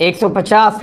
150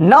9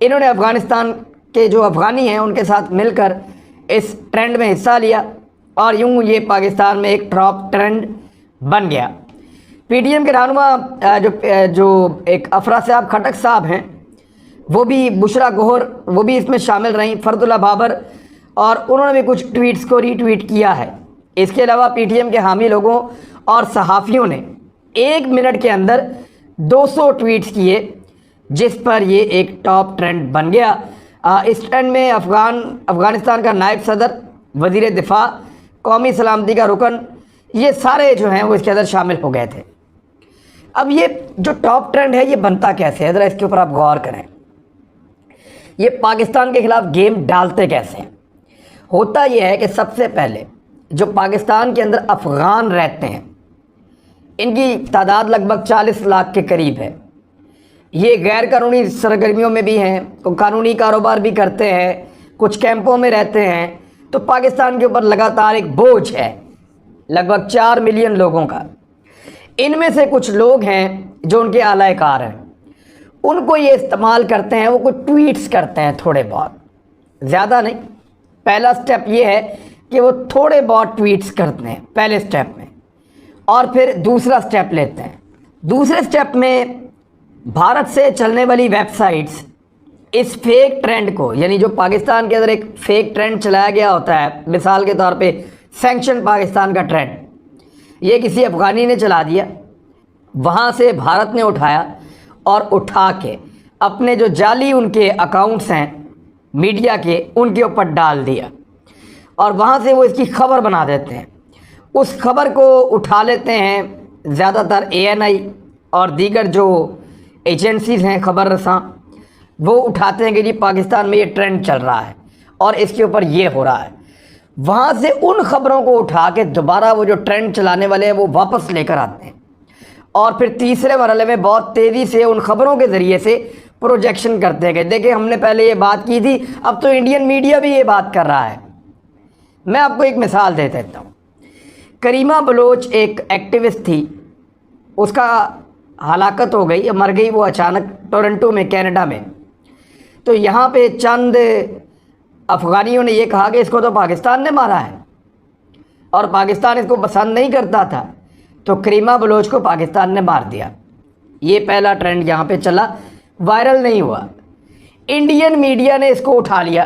انہوں نے افغانستان کے جو افغانی ہیں ان کے ساتھ مل کر اس ٹرینڈ میں حصہ لیا اور یوں یہ پاکستان میں ایک ٹاپ ٹرینڈ بن گیا۔ پی ٹی ایم کے رہنما جو ایک افرا صاحب کھٹک صاحب ہیں، وہ بھی بشرا گوہر وہ بھی اس میں شامل رہیں، فرد اللہ بابر، اور انہوں نے بھی کچھ ٹویٹس کو ری ٹویٹ کیا ہے۔ اس کے علاوہ پی ٹی ایم کے حامی لوگوں اور صحافیوں نے 1 منٹ کے اندر 200 ٹویٹس کیے، جس پر یہ ایک ٹاپ ٹرینڈ بن گیا۔ اس ٹرینڈ میں افغانستان کا نائب صدر، وزیر دفاع، قومی سلامتی کا رکن، یہ سارے جو ہیں وہ اس کے اندر شامل ہو گئے تھے۔ اب یہ جو ٹاپ ٹرینڈ ہے یہ بنتا کیسے ہے، ذرا اس کے اوپر آپ غور کریں۔ یہ پاکستان کے خلاف گیم ڈالتے کیسے ہیں؟ ہوتا یہ ہے کہ سب سے پہلے جو پاکستان کے اندر افغان رہتے ہیں، ان کی تعداد لگ بھگ 40 لاکھ کے قریب ہے۔ یہ غیر قانونی سرگرمیوں میں بھی ہیں، قانونی کاروبار بھی کرتے ہیں، کچھ کیمپوں میں رہتے ہیں، تو پاکستان کے اوپر لگاتار ایک بوجھ ہے لگ بھگ 4 ملین لوگوں کا۔ ان میں سے کچھ لوگ ہیں جو ان کے اعلی کار ہیں، ان کو یہ استعمال کرتے ہیں، وہ کچھ ٹویٹس کرتے ہیں تھوڑے بہت، زیادہ نہیں۔ پہلا سٹیپ یہ ہے کہ وہ تھوڑے بہت ٹویٹس کرتے ہیں پہلے سٹیپ میں، اور پھر دوسرا سٹیپ لیتے ہیں۔ دوسرے سٹیپ میں بھارت سے چلنے والی ویب سائٹس اس فیک ٹرینڈ کو، یعنی جو پاکستان کے اندر ایک فیک ٹرینڈ چلایا گیا ہوتا ہے، مثال کے طور پہ سینکشن پاکستان کا ٹرینڈ، یہ کسی افغانی نے چلا دیا، وہاں سے بھارت نے اٹھایا اور اٹھا کے اپنے جو جعلی ان کے اکاؤنٹس ہیں میڈیا کے، ان کے اوپر ڈال دیا، اور وہاں سے وہ اس کی خبر بنا دیتے ہیں۔ اس خبر کو اٹھا لیتے ہیں زیادہ تر ANI اور دیگر جو ایجنسیز ہیں خبر رساں، وہ اٹھاتے ہیں کہ جی پاکستان میں یہ ٹرینڈ چل رہا ہے اور اس کے اوپر یہ ہو رہا ہے۔ وہاں سے ان خبروں کو اٹھا کے دوبارہ وہ جو ٹرینڈ چلانے والے ہیں وہ واپس لے کر آتے ہیں، اور پھر تیسرے مرحلے میں بہت تیزی سے ان خبروں کے ذریعے سے پروجیکشن کرتے ہیں کہ دیکھیں ہم نے پہلے یہ بات کی تھی، اب تو انڈین میڈیا بھی یہ بات کر رہا ہے۔ میں آپ کو ایک مثال دے دیتا ہوں۔ کریمہ بلوچ ایک ایکٹیوسٹ تھی، اس کا ہلاکت ہو گئی، مر گئی وہ اچانک ٹورنٹو میں، کینیڈا میں۔ تو یہاں پہ چند افغانیوں نے یہ کہا کہ اس کو تو پاکستان نے مارا ہے، اور پاکستان اس کو پسند نہیں کرتا تھا، تو کریمہ بلوچ کو پاکستان نے مار دیا۔ یہ پہلا ٹرینڈ یہاں پہ چلا، وائرل نہیں ہوا۔ انڈین میڈیا نے اس کو اٹھا لیا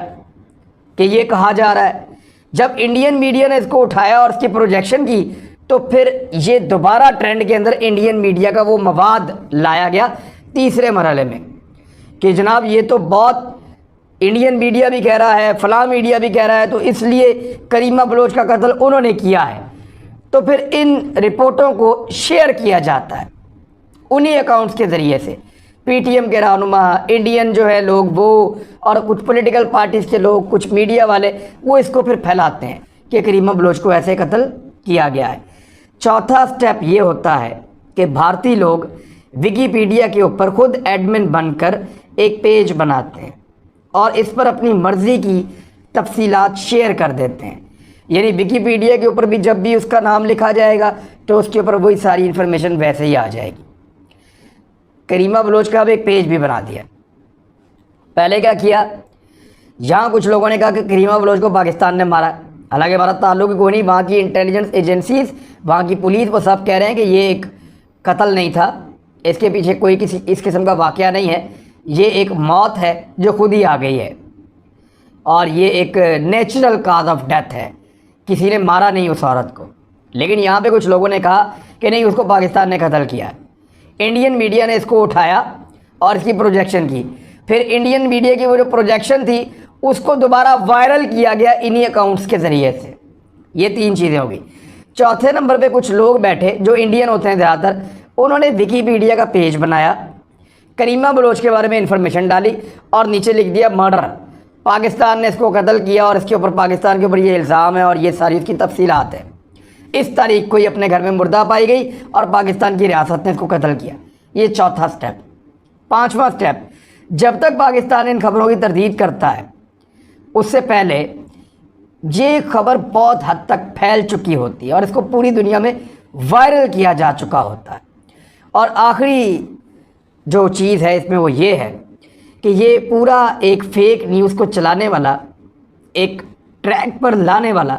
کہ یہ کہا جا رہا ہے۔ جب انڈین میڈیا نے اس کو اٹھایا اور اس کی پروجیکشن کی، تو پھر یہ دوبارہ ٹرینڈ کے اندر انڈین میڈیا کا وہ مواد لایا گیا تیسرے مرحلے میں کہ جناب یہ تو بہت انڈین میڈیا بھی کہہ رہا ہے، فلاں میڈیا بھی کہہ رہا ہے، تو اس لیے کریمہ بلوچ کا قتل انہوں نے کیا ہے۔ تو پھر ان رپورٹوں کو شیئر کیا جاتا ہے انہی اکاؤنٹس کے ذریعے سے۔ پی ٹی ایم کے رہنما، انڈین جو ہے لوگ وہ، اور کچھ پولیٹیکل پارٹیز کے لوگ، کچھ میڈیا والے، وہ اس کو پھر پھیلاتے ہیں کہ کریمہ بلوچ کو ایسے قتل کیا گیا ہے۔ چوتھا سٹیپ یہ ہوتا ہے کہ بھارتی لوگ ویکیپیڈیا کے اوپر خود ایڈمن بن کر ایک پیج بناتے ہیں اور اس پر اپنی مرضی کی تفصیلات شیئر کر دیتے ہیں۔ یعنی ویکیپیڈیا کے اوپر بھی جب بھی اس کا نام لکھا جائے گا تو اس کے اوپر وہی ساری انفارمیشن ویسے ہی آ جائے گی۔ کریمہ بلوچ کا اب ایک پیج بھی بنا دیا۔ پہلے کیا کیا، یہاں کچھ لوگوں نے کہا کہ کریمہ بلوچ کو پاکستان نے مارا، حالانکہ ہمارا تعلق کوئی نہیں، وہاں کی انٹیلیجنس ایجنسیز، وہاں کی پولیس، وہ سب کہہ رہے ہیں کہ یہ ایک قتل نہیں تھا، اس کے پیچھے کوئی کسی اس قسم کا واقعہ نہیں ہے، یہ ایک موت ہے جو خود ہی آ گئی ہے، اور یہ ایک نیچرل کاز آف ڈیتھ ہے، کسی نے مارا نہیں اس عورت کو۔ لیکن یہاں پہ کچھ لوگوں نے کہا کہ نہیں، اس کو پاکستان نے قتل کیا ہے۔ انڈین میڈیا نے اس کو اٹھایا اور اس کی پروجیکشن کی، پھر انڈین میڈیا کی وہ جو پروجیکشن تھی اس کو دوبارہ وائرل کیا گیا انہی اکاؤنٹس کے ذریعے سے۔ یہ 3 چیزیں ہو گئی۔ چوتھے نمبر پہ کچھ لوگ بیٹھے جو انڈین ہوتے ہیں زیادہ تر، انہوں نے ویکیپیڈیا کا پیج بنایا، کریمہ بلوچ کے بارے میں انفارمیشن ڈالی اور نیچے لکھ دیا مرڈر، پاکستان نے اس کو قتل کیا اور اس کے اوپر پاکستان کے اوپر یہ الزام ہے اور یہ ساری اس کی تفصیلات ہیں۔ اس تاریخ کو یہ اپنے گھر میں مردہ پائی گئی اور پاکستان کی ریاست نے اس کو قتل کیا۔ یہ چوتھا سٹیپ۔ پانچواں سٹیپ، جب تک پاکستان ان خبروں کی تردید کرتا ہے اس سے پہلے یہ خبر بہت حد تک پھیل چکی ہوتی ہے اور اس کو پوری دنیا میں وائرل کیا جا چکا ہوتا ہے۔ اور آخری جو چیز ہے اس میں وہ یہ ہے کہ یہ پورا ایک فیک نیوز کو چلانے والا، ایک ٹریک پر لانے والا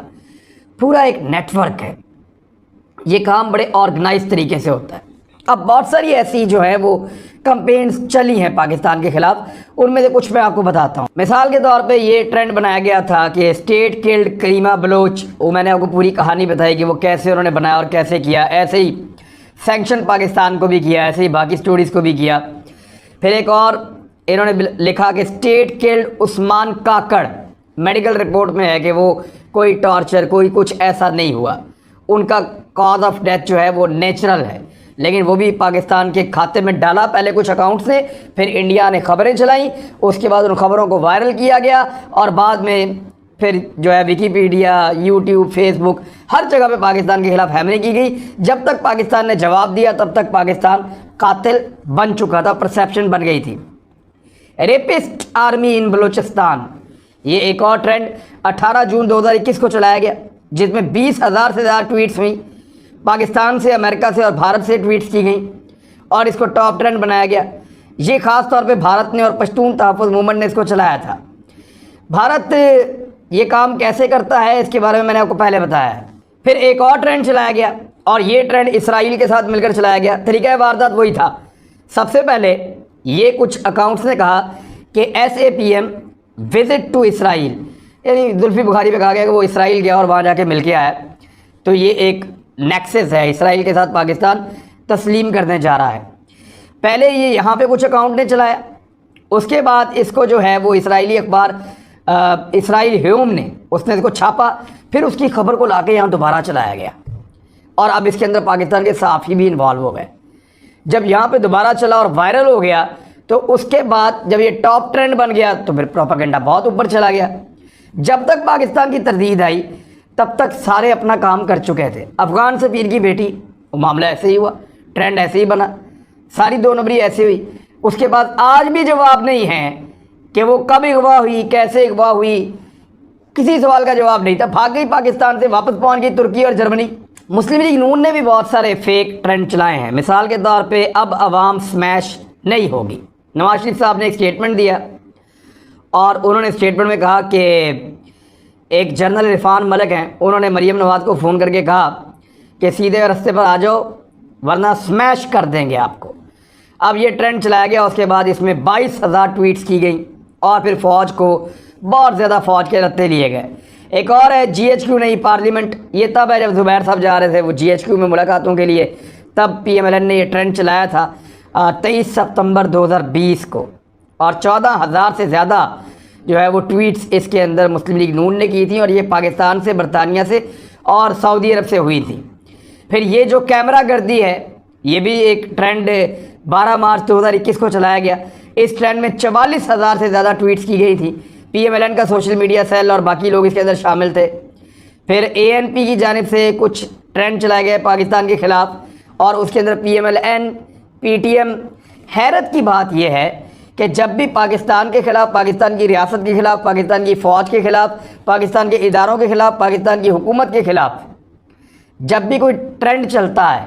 پورا ایک نیٹ ورک ہے. یہ کام بڑے آرگنائز طریقے سے ہوتا ہے. اب بہت ساری ایسی جو ہے وہ کمپینز چلی ہیں پاکستان کے خلاف، ان میں سے کچھ میں آپ کو بتاتا ہوں. مثال کے طور پہ یہ ٹرینڈ بنایا گیا تھا کہ اسٹیٹ کلڈ کریمہ بلوچ، وہ میں نے آپ کو پوری کہانی بتائی کہ وہ کیسے انہوں نے بنایا اور کیسے کیا. ایسے ہی سینکشن پاکستان کو بھی کیا، ایسے ہی باقی سٹوریز کو بھی کیا. پھر ایک اور انہوں نے لکھا کہ اسٹیٹ کلڈ عثمان کاکڑ، میڈیکل رپورٹ میں ہے کہ وہ کوئی ٹارچر کوئی کچھ ایسا نہیں ہوا، ان کا کاز آف ڈیتھ جو ہے وہ نیچرل ہے. لیکن وہ بھی پاکستان کے کھاتے میں ڈالا پہلے کچھ اکاؤنٹس نے، پھر انڈیا نے خبریں چلائیں، اس کے بعد ان خبروں کو وائرل کیا گیا، اور بعد میں پھر جو ہے ویکیپیڈیا، یوٹیوب، فیس بک، ہر جگہ پہ پاکستان کے خلاف ہیمرنگ کی گئی. جب تک پاکستان نے جواب دیا تب تک پاکستان قاتل بن چکا تھا، پرسیپشن بن گئی تھی. ریپسٹ آرمی ان بلوچستان، یہ ایک اور ٹرینڈ 18 جون 2021 کو چلایا گیا، جس میں 20,000 سے زیادہ ٹویٹس ہوئیں. پاکستان سے، امریکہ سے اور بھارت سے ٹویٹس کی گئیں اور اس کو ٹاپ ٹرینڈ بنایا گیا. یہ خاص طور پہ بھارت نے اور پشتون تحفظ موومنٹ نے اس کو چلایا تھا. بھارت یہ کام کیسے کرتا ہے اس کے بارے میں میں نے آپ کو پہلے بتایا ہے. پھر ایک اور ٹرینڈ چلایا گیا اور یہ ٹرینڈ اسرائیل کے ساتھ مل کر چلایا گیا. طریقہ واردات وہی تھا. سب سے پہلے یہ کچھ اکاؤنٹس نے کہا کہ SAPM وزٹ ٹو اسرائیل، یعنی زلفی بخاری پہ کہا گیا کہ وہ اسرائیل گیا اور وہاں جا کے مل کے آیا. تو یہ ایک نیکسس ہے، اسرائیل کے ساتھ پاکستان تسلیم کرنے جا رہا ہے. پہلے یہ یہاں پہ کچھ اکاؤنٹ نے چلایا، اس کے بعد اس کو جو ہے وہ اسرائیلی اخبار اسرائیل ہیوم نے اس نے اس کو چھاپا، پھر اس کی خبر کو لا کے یہاں دوبارہ چلایا گیا، اور اب اس کے اندر پاکستان کے صحافی بھی انوالو ہو گئے. جب یہاں پہ دوبارہ چلا اور وائرل ہو گیا تو اس کے بعد جب یہ ٹاپ ٹرینڈ بن گیا تو پھر پروپیگنڈا بہت اوپر چلا گیا. جب تک پاکستان کی تردید آئی تب تک سارے اپنا کام کر چکے تھے. افغان سفیر کی بیٹی، وہ معاملہ ایسے ہی ہوا، ٹرینڈ ایسے ہی بنا، ساری 2 نمبری ایسے ہوئی. اس کے بعد آج بھی جواب نہیں ہے کہ وہ کب اغوا ہوئی، کیسے اغوا ہوئی، کسی سوال کا جواب نہیں تھا. بھاگ گئی پاکستان سے، واپس پہنچ گئی ترکی اور جرمنی. مسلم لیگ نون نے بھی بہت سارے فیک ٹرینڈ چلائے ہیں. مثال کے طور پہ اب عوام سمیش نہیں ہوگی. نواز شریف صاحب نے ایک اسٹیٹمنٹ دیا اور انہوں نے اسٹیٹمنٹ میں کہا کہ ایک جنرل عرفان ملک ہیں، انہوں نے مریم نواز کو فون کر کے کہا کہ سیدھے رستے پر آ جاؤ ورنہ سمیش کر دیں گے آپ کو. اب یہ ٹرینڈ چلایا گیا. اس کے بعد اس میں 22,000 ٹویٹس کی گئیں اور پھر فوج کو بہت زیادہ فوج کے رتے لیے گئے. ایک اور ہے GHQ نہیں پارلیمنٹ، یہ تب ہے جب زبیر صاحب جا رہے تھے وہ GHQ میں ملاقاتوں کے لیے، تب PMLN نے یہ ٹرینڈ چلایا تھا 23 ستمبر 2020 کو، اور 14,000 سے زیادہ جو ہے وہ ٹویٹس اس کے اندر مسلم لیگ نون نے کی تھیں، اور یہ پاکستان سے، برطانیہ سے اور سعودی عرب سے ہوئی تھی. پھر یہ جو کیمرہ گردی ہے یہ بھی ایک ٹرینڈ 12 مارچ 2021 کو چلایا گیا. اس ٹرینڈ میں 44,000 سے زیادہ ٹویٹس کی گئی تھی. PMLN کا سوشل میڈیا سیل اور باقی لوگ اس کے اندر شامل تھے. پھر ANP کی جانب سے کچھ ٹرینڈ چلائے گئے پاکستان کے خلاف، اور اس کے اندر PMLN، PTM. حیرت کی بات یہ ہے کہ جب بھی پاکستان کے خلاف، پاکستان کی ریاست کے خلاف، پاکستان کی فوج کے خلاف، پاکستان کے اداروں کے خلاف، پاکستان کی حکومت کے خلاف جب بھی کوئی ٹرینڈ چلتا ہے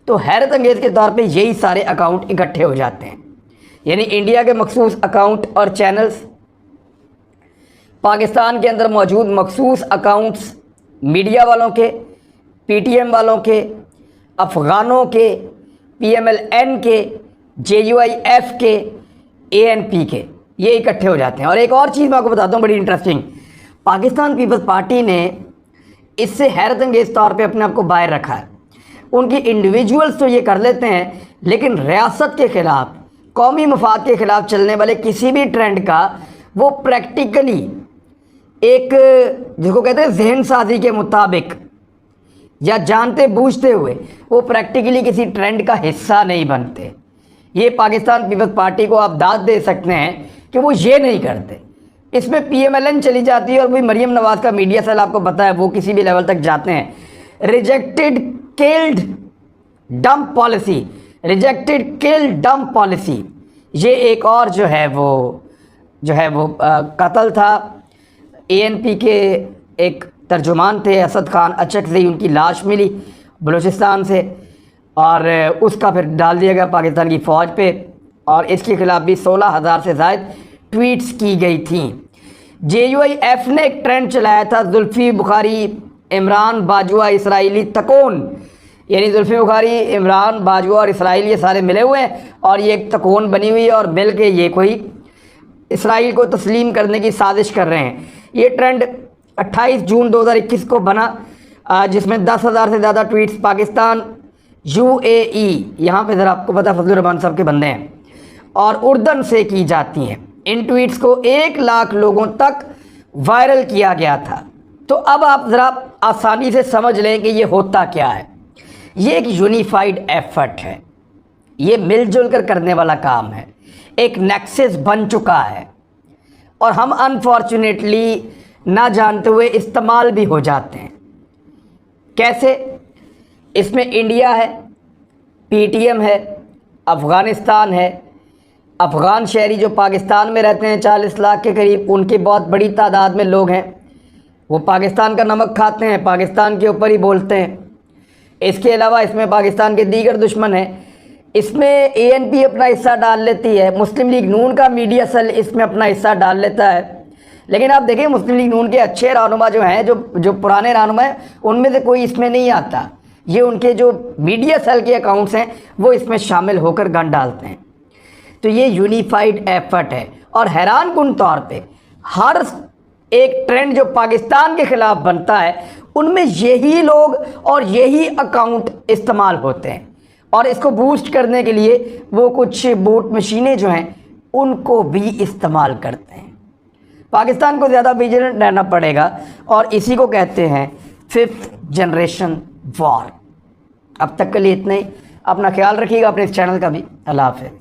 تو حیرت انگیز کے طور پہ یہی سارے اکاؤنٹ اکٹھے ہو جاتے ہیں. یعنی انڈیا کے مخصوص اکاؤنٹ اور چینلز، پاکستان کے اندر موجود مخصوص اکاؤنٹس، میڈیا والوں کے، PTM والوں کے، افغانوں کے، PMLN کے، JUIF کے، ANP کے، یہ اکٹھے ہو جاتے ہیں. اور ایک اور چیز میں آپ کو بتاتا ہوں بڑی انٹرسٹنگ، پاکستان پیپلز پارٹی نے اس سے حیرت انگیز طور پہ اپنے آپ کو باہر رکھا ہے. ان کی انڈیویجولز تو یہ کر لیتے ہیں، لیکن ریاست کے خلاف، قومی مفاد کے خلاف چلنے والے کسی بھی ٹرینڈ کا وہ پریکٹیکلی ایک جس کو کہتے ہیں ذہن سازی کے مطابق یا جانتے بوجھتے ہوئے وہ پریکٹیکلی کسی ٹرینڈ کا حصہ نہیں بنتے. یہ پاکستان پیپلز پارٹی کو آپ داد دے سکتے ہیں کہ وہ یہ نہیں کرتے. اس میں PMLN چلی جاتی ہے، اور وہی مریم نواز کا میڈیا سیل آپ کو پتہ ہے وہ کسی بھی لیول تک جاتے ہیں. Rejected killed dump policy, rejected killed dump policy, یہ ایک اور جو ہے وہ قتل تھا. ANP کے ایک ترجمان تھے اسد خان اچکزئی، ان کی لاش ملی بلوچستان سے، اور اس کا پھر ڈال دیا گیا پاکستان کی فوج پہ، اور اس کے خلاف بھی 16,000 سے زائد ٹویٹس کی گئی تھیں۔ JUIF نے ایک ٹرینڈ چلایا تھا، زلفی بخاری عمران باجوہ اسرائیلی تکون، یعنی زلفی بخاری عمران باجوہ اور اسرائیل یہ سارے ملے ہوئے ہیں اور یہ ایک تکون بنی ہوئی ہے اور مل کے یہ کوئی اسرائیل کو تسلیم کرنے کی سازش کر رہے ہیں۔ یہ ٹرینڈ 28 جون 2021 کو بنا، جس میں 10,000 سے زیادہ ٹویٹس پاکستان، UAE، یہاں پہ ذرا آپ کو پتہ فضل الرحمان صاحب کے بندے ہیں، اور اردن سے کی جاتی ہیں۔ ان ٹویٹس کو 1 لاکھ لوگوں تک وائرل کیا گیا تھا۔ تو اب آپ ذرا آسانی سے سمجھ لیں کہ یہ ہوتا کیا ہے۔ یہ ایک یونیفائیڈ ایفرٹ ہے، یہ مل جل کر کرنے والا کام ہے، ایک نیکسس بن چکا ہے، اور ہم انفارچونیٹلی نہ جانتے ہوئے استعمال بھی ہو جاتے ہیں۔ کیسے؟ اس میں انڈیا ہے، PTM ہے، افغانستان ہے، افغان شہری جو پاکستان میں رہتے ہیں 40 لاکھ کے قریب، ان کی بہت بڑی تعداد میں لوگ ہیں، وہ پاکستان کا نمک کھاتے ہیں، پاکستان کے اوپر ہی بولتے ہیں۔ اس کے علاوہ اس میں پاکستان کے دیگر دشمن ہیں، اس میں ANP اپنا حصہ ڈال لیتی ہے، مسلم لیگ نون کا میڈیا سیل اس میں اپنا حصہ ڈال لیتا ہے۔ لیکن آپ دیکھیں مسلم لیگ نون کے اچھے رہنما جو ہیں، جو پرانے رہنما ہیں، ان میں سے کوئی اس میں نہیں آتا، یہ ان کے جو میڈیا سیل کے اکاؤنٹس ہیں وہ اس میں شامل ہو کر گن ڈالتے ہیں۔ تو یہ یونیفائیڈ ایفرٹ ہے، اور حیران کن طور پہ ہر ایک ٹرینڈ جو پاکستان کے خلاف بنتا ہے ان میں یہی لوگ اور یہی اکاؤنٹ استعمال ہوتے ہیں، اور اس کو بوسٹ کرنے کے لیے وہ کچھ بوٹ مشینیں جو ہیں ان کو بھی استعمال کرتے ہیں۔ پاکستان کو زیادہ ویجیلنٹ رہنا پڑے گا، اور اسی کو کہتے ہیں 5th جنریشن وار۔ اب تک کے لیے اتنا ہی، اپنا خیال رکھیے گا، اپنے اس چینل کا بھی۔ اللہ حافظ۔